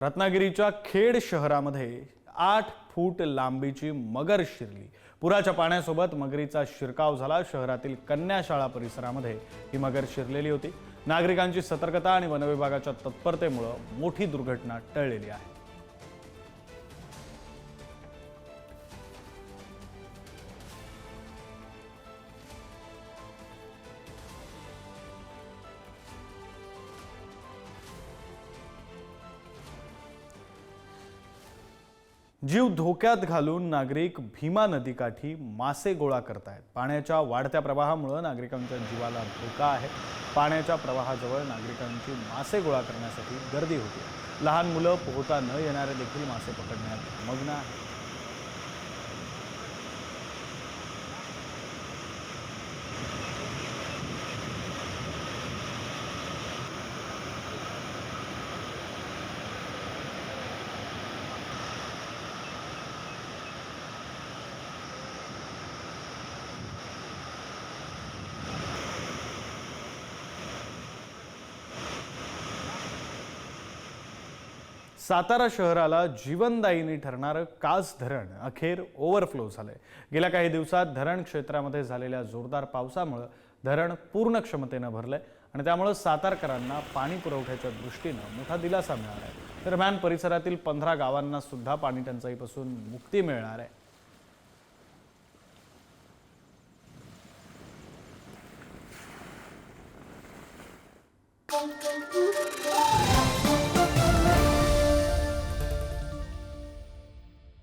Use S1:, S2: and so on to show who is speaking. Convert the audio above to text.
S1: रत्नागिरीच्या खेड शहरामध्ये 8 फूट लांबीची मगर शिरली। पुराच्या पाण्यासोबत मगरीचा शिरकाव झाला। शहरातील कन्या शाळा परिसरामध्ये ही मगर शिरलेली होती। नागरिकांची सतर्कता आणि वनविभागाच्या तत्परतेमुळे मोठी दुर्घटना टळलेली आहे। जीव धोक्यात घालून नागरिक भीमा नदीकाठी मासे गोळा करतायत। पाण्याच्या वाढत्या प्रवाहामुळे नागरिकांच्या जीवाला धोका आहे। पाण्याच्या प्रवाहाजवळ नागरिकांची मासे गोळा करण्यासाठी गर्दी होती। लहान मुलं पोहता न येणारे देखील मासे पकडण्यात मग्न आहेत। सातारा शहराला जीवनदायिनी ठरणारं कास धरण अखेर ओव्हरफ्लो झालंय। गेल्या काही दिवसात धरण क्षेत्रामध्ये झालेल्या जोरदार पावसामुळे धरण पूर्ण क्षमतेने भरलंय आणि त्यामुळे सातारकरांना पाणी पुरवठ्याच्या दृष्टीने मोठा दिलासा मिळाला आहे। दरम्यान परिसरातील 15 गावांना सुद्धा पाणी टंचाईपासून मुक्ती मिळणार आहे।